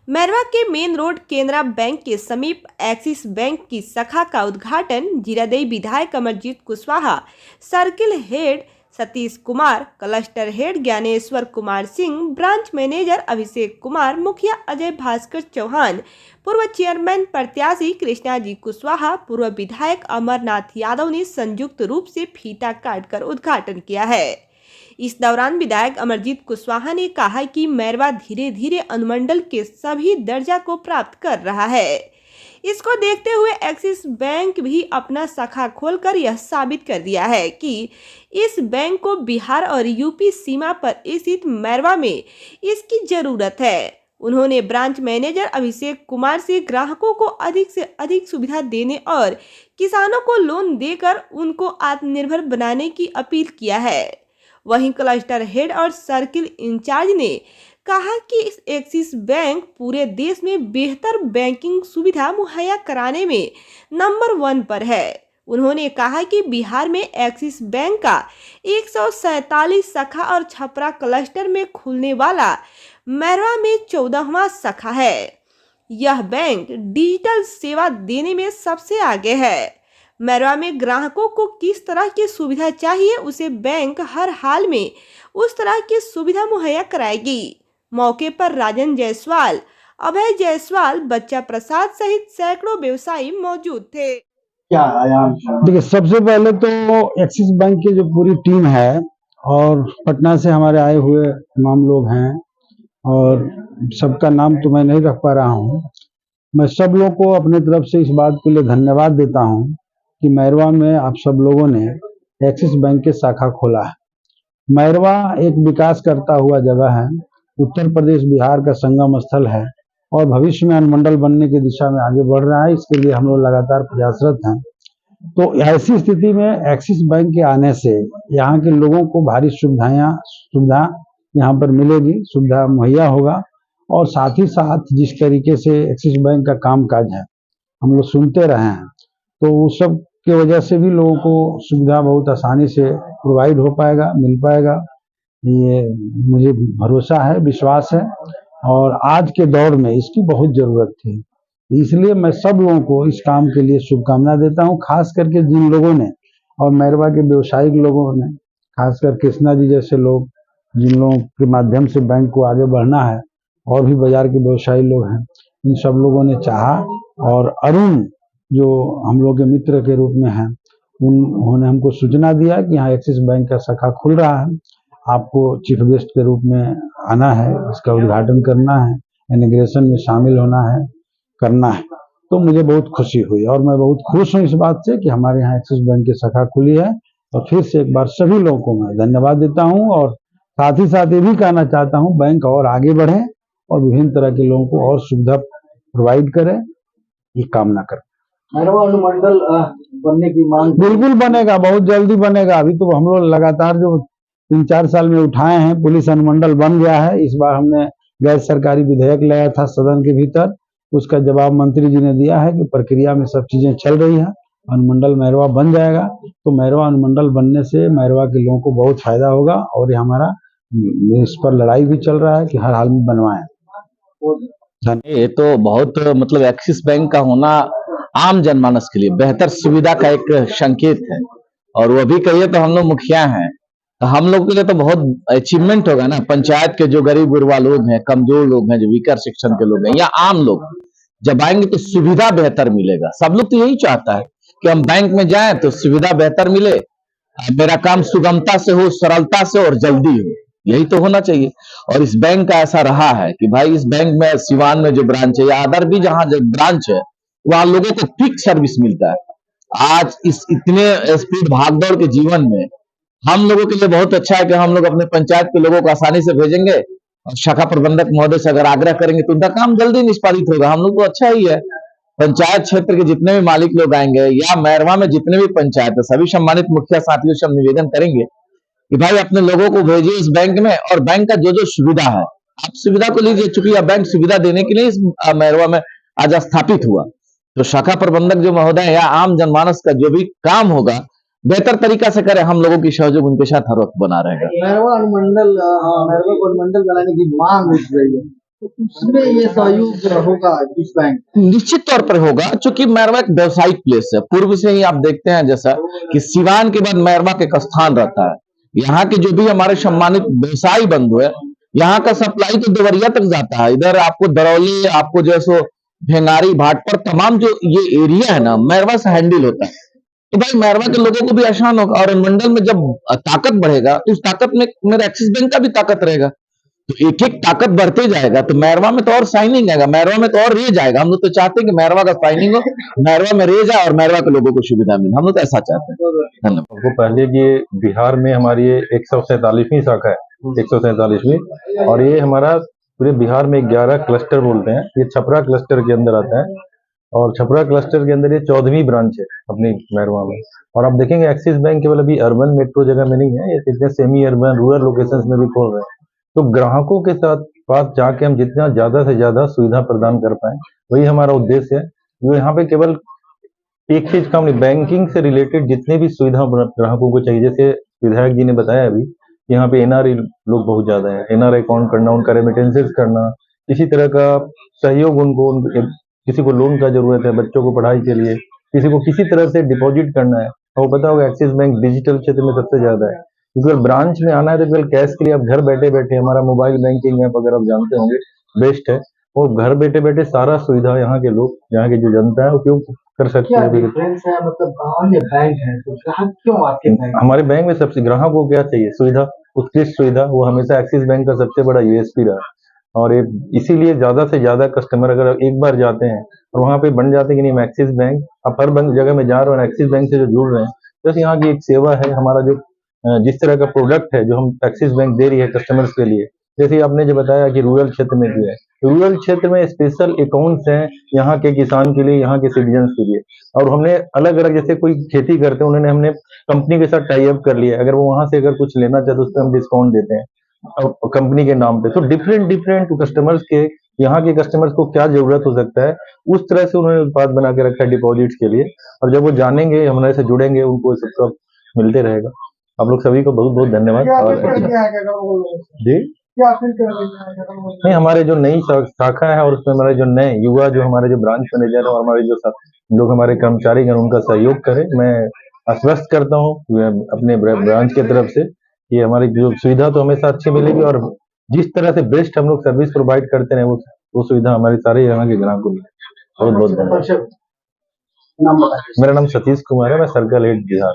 मैरवा के main road Canara bank के समीप एक्सिस बैंक की शाखा का उद्घाटन जीरादेई विधायक Amarjeet Kushwaha, circle head Satish Kumar, cluster head Gyaneshwar Kumar Singh, branch manager Abhishek Kumar, मुखिया अजय भास्कर चौहान, पूर्व चेयरमैन प्रत्याशी कृष्णा जी कुशवाहा, पूर्व विधायक अमरनाथ यादव ने संयुक्त रूप से फीता काटकर उद्घाटन किया है। इस दौरान विधायक अमरजीत कुशवाहा ने कहा कि मैरवा धीरे धीरे अनुमंडल के सभी दर्जा को प्राप्त कर रहा है। इसको देखते हुए एक्सिस बैंक भी अपना शाखा खोलकर यह साबित कर दिया है कि इस बैंक को बिहार और यूपी सीमा पर स्थित मैरवा में इसकी जरूरत है। उन्होंने ब्रांच मैनेजर अभिषेक कुमार से ग्राहकों को अधिक से अधिक सुविधा देने और किसानों को लोन देकर उनको आत्मनिर्भर बनाने की अपील किया है। वहीं क्लस्टर हेड और सर्किल इंचार्ज ने कहा कि एक्सिस बैंक पूरे देश में बेहतर बैंकिंग सुविधा मुहैया कराने में नंबर 1 पर है। उन्होंने कहा कि बिहार में एक्सिस बैंक का 147 शाखा और छपरा क्लस्टर में खुलने वाला मैरवा में 14वां शाखा है। यह बैंक डिजिटल सेवा देने में सबसे आगे है। मैरवा में ग्राहकों को किस तरह की सुविधा चाहिए उसे बैंक हर हाल में उस तरह की सुविधा मुहैया कराएगी। मौके पर राजन जायसवाल, अभय जायसवाल, बच्चा प्रसाद सहित सैकड़ों व्यवसायी मौजूद थे। क्या आयाम? देखिए, सबसे पहले तो एक्सिस बैंक की जो पूरी टीम है और पटना से हमारे आए हुए तमाम लोग हैं और सबका नाम तो मैं नहीं रख पा रहा हूँ। मैं सब लोग को अपने तरफ से इस बात के लिए धन्यवाद देता हूँ कि मैरवा में आप सब लोगों ने एक्सिस बैंक के शाखा खोला है। मैरवा एक विकास करता हुआ जगह है, उत्तर प्रदेश बिहार का संगम स्थल है और भविष्य में अनुमंडल बनने की दिशा में आगे बढ़ रहा है। इसके लिए हम लोग लगातार प्रयासरत हैं। तो ऐसी स्थिति में एक्सिस बैंक के आने से यहाँ के लोगों को भारी सुविधा यहाँ पर मिलेगी, सुविधा मुहैया होगा और साथ ही साथ जिस तरीके से एक्सिस बैंक का कामकाज है हम लोग सुनते रहे हैं, तो उस सब की वजह से भी लोगों को सुविधा बहुत आसानी से प्रोवाइड हो पाएगा, मिल पाएगा। ये मुझे भरोसा है, विश्वास है और आज के दौर में इसकी बहुत जरूरत थी। इसलिए मैं सब लोगों को इस काम के लिए शुभकामना देता हूं, खास करके जिन लोगों ने और मैरवा के व्यवसायिक लोगों ने, खासकर कृष्णा जी जैसे लोग, जिन लोगों के माध्यम से बैंक को आगे बढ़ना है और भी बाजार के व्यवसायी लोग हैं, इन सब लोगों ने चाहा और अरुण जो हम लोग के मित्र के रूप में हैं, उन्होंने हमको सूचना दिया कि यहाँ एक्सिस बैंक का शाखा खुल रहा है, आपको चीफ गेस्ट के रूप में आना है, इसका उद्घाटन करना है, इनॉग्रेशन में शामिल होना है, करना है। तो मुझे बहुत खुशी हुई और मैं बहुत खुश हूँ इस बात से कि हमारे यहाँ एक्सिस बैंक की शाखा खुली है। और फिर से एक बार सभी लोगों को मैं धन्यवाद देता हूँ और साथ ही साथ ये भी कहना चाहता हूँ बैंक और आगे बढ़े और विभिन्न तरह के लोगों को और सुविधा प्रोवाइड करे, ये कामना कर। मैरवा अनुमंडल बनने की मांग बिल्कुल बनेगा, बहुत जल्दी बनेगा। अभी तो हम लोग लगातार जो 3-4 साल में उठाए हैं, पुलिस अनुमंडल बन गया है। इस बार हमने गैर सरकारी विधेयक लाया था सदन के भीतर, उसका जवाब मंत्री जी ने दिया है कि प्रक्रिया में सब चीजें चल रही है, अनुमंडल मैरवा बन जाएगा। तो मैरवा अनुमंडल बनने से मैरवा के लोगों को बहुत फायदा होगा और ये हमारा इस पर लड़ाई भी चल रहा है कि हर हाल में बनवाएं। ये तो बहुत मतलब एक्सिस बैंक का होना आम जनमानस के लिए बेहतर सुविधा का एक संकेत है और वो भी कहिए तो हम लोग मुखिया हैं तो हम लोग के लिए तो बहुत अचीवमेंट होगा ना। पंचायत के जो गरीब गुरबा लोग हैं, कमजोर लोग हैं, जो वीकर सेक्शन के लोग हैं या आम लोग जब आएंगे तो सुविधा बेहतर मिलेगा। सब लोग तो यही चाहता है कि हम बैंक में जाएं तो सुविधा बेहतर मिले, मेरा काम सुगमता से हो, सरलता से और जल्दी हो, यही तो होना चाहिए। और इस बैंक का ऐसा रहा है कि भाई इस बैंक में सिवान में जो ब्रांच है या अदर भी जहां जो ब्रांच है वहां लोगों को क्विक सर्विस मिलता है। आज इस इतने स्पीड भागदौड़ के जीवन में हम लोगों के लिए बहुत अच्छा है कि हम लोग अपने पंचायत के लोगों को आसानी से भेजेंगे और शाखा प्रबंधक महोदय से अगर आग्रह करेंगे तो उनका काम जल्दी निष्पादित होगा। हम लोग को अच्छा ही है। पंचायत क्षेत्र के जितने भी मालिक लोग आएंगे या मैरवा में जितने भी पंचायत है, सभी सम्मानित मुखिया साथियों से हम निवेदन करेंगे कि भाई अपने लोगों को भेजिए इस बैंक में और बैंक का जो जो सुविधा है आप सुविधा को लीजिए। चूंकि यह बैंक सुविधा देने के लिए इस मैरवा में आज स्थापित हुआ, तो शाखा प्रबंधक जो महोदय या आम जनमानस का जो भी काम होगा बेहतर तरीका से करे, हम लोगों की सहयोग उनके साथ हर वक्त बना रहेगा। मैरवा को अनुमंडल बनाने की मांग उठ रही है, तो उसमें ये सहयोग होगा इस बैंक। निश्चित तौर पर होगा, क्योंकि मैरवा एक व्यावसायिक प्लेस है। पूर्व से ही आप देखते हैं जैसा कि सिवान के बाद मैरवा का एक स्थान रहता है। यहाँ के जो भी हमारे सम्मानित व्यवसायी बंधु है, यहाँ का सप्लाई तो देवरिया तक जाता है। इधर आपको दरौली, आपको जैसो भेंगारी, भाटपर, तमाम जो ये एरिया है ना, मैरवा से हैंडल होता है। तो भाई मैरवा के लोगों को भी आसान होगा, और मंडल में जब ताकत बढ़ेगा तो उस ताकत में मेरा एक्सिस बैंक का भी ताकत रहेगा। तो एक एक ताकत बढ़ते जाएगा, तो मैरवा में तो और शाइनिंग आएगा, मैरवा में तो और रेज आएगा। हम लोग तो चाहते हैं कि मैरवा का शाइनिंग हो, मैरवा में रेज आए और मैरवा के लोगों को सुविधा मिले। हम लोग तो ऐसा चाहते हैं। धन्यवाद। वो पहले ये बिहार में हमारी ये 147वीं शाखा है, 147वीं, और ये हमारा पूरे बिहार में 11 क्लस्टर बोलते हैं। ये छपरा क्लस्टर के अंदर आता है, और छपरा क्लस्टर के अंदर ये 14वीं ब्रांच है अपनी मैरवा में। और आप देखेंगे एक्सिस बैंक केवल अभी अर्बन मेट्रो जगह में नहीं है, ये कितने सेमी अर्बन, रूरल लोकेशंस में भी खोल रहे हैं। तो ग्राहकों के साथ पास जाके हम जितना ज्यादा से ज्यादा सुविधा प्रदान कर पाए, वही हमारा उद्देश्य है। जो यहाँ पे केवल एक चीज का नहीं, बैंकिंग से रिलेटेड जितने भी सुविधा ग्राहकों को चाहिए, जैसे विधायक जी ने बताया अभी, यहाँ पे एनआरआई लोग बहुत ज्यादा है। एनआरआई अकाउंट करना, उनका रेमिटेंसेस करना, किसी तरह का सहयोग उनको, किसी को लोन का जरूरत है बच्चों को पढ़ाई के लिए, किसी को किसी तरह से डिपॉजिट करना है, तो पता होगा एक्सिस बैंक डिजिटल क्षेत्र में सबसे ज्यादा है। केवल ब्रांच में आना है तो केवल कैश के लिए आप घर बैठे बैठे, हमारा मोबाइल बैंकिंग ऐप अगर आप जानते होंगे बेस्ट है, वो घर बैठे बैठे सारा सुविधा यहाँ के लोग, यहाँ की जो जनता है उपयोग कर सकते क्या हैं। डिफरेंस है, मतलब अन्य बैंक है तो ग्राहक क्यों आपके बैंक? हमारे बैंक में सबसे ग्राहक को क्या चाहिए? सुविधा, उत्कृष्ट सुविधा, वो हमेशा एक्सिस बैंक का सबसे बड़ा यूएसपी रहा है। और ये इसीलिए ज्यादा से ज्यादा कस्टमर अगर एक बार जाते हैं और वहां पे बन जाते हैं कि नहीं एक्सिस बैंक, आप हर बैंक जगह में जा रहे हो एक्सिस बैंक से जो जुड़ रहे हैं, जैसे यहाँ की एक सेवा है, हमारा जो जिस तरह का प्रोडक्ट है जो हम एक्सिस बैंक दे रही है कस्टमर्स के लिए, जैसे आपने जो बताया कि रूरल क्षेत्र में भी है, रूरल क्षेत्र में स्पेशल अकाउंट्स हैं यहाँ के किसान के लिए, यहाँ के सिटीजन्स के लिए। और हमने अलग अलग, जैसे कोई खेती करते हैं उन्होंने, हमने कंपनी के साथ टाई अप कर लिया, अगर वो वहां से अगर कुछ लेना चाहते उस पर हम डिस्काउंट देते हैं कंपनी के नाम पे। तो डिफरेंट डिफरेंट कस्टमर्स के, यहाँ के कस्टमर्स को क्या जरूरत हो सकता है, उस तरह से उन्होंने उत्पाद बना के रखा है डिपॉजिट्स के लिए। और जब वो जानेंगे, हमारे से जुड़ेंगे, उनको सबका मिलते रहेगा। आप लोग सभी को बहुत बहुत धन्यवाद। और जी नहीं, हमारे जो नई शाखा है और उसमें हमारे जो नए युवा, जो हमारे जो ब्रांच मैनेजर है और हमारे जो लोग हमारे कर्मचारी हैं, उनका सहयोग करें। मैं आश्वस्त करता हूँ अपने ब्रांच की तरफ से कि हमारी जो सुविधा तो हमेशा अच्छी मिलेगी, और जिस तरह से बेस्ट हम लोग सर्विस प्रोवाइड करते हैं वो सुविधा हमारे सारे यहाँ के ग्राहकों को मिले। बहुत बहुत धन्यवाद। मेरा नाम सतीश कुमार है, मैं सर्कल हेड बिहार।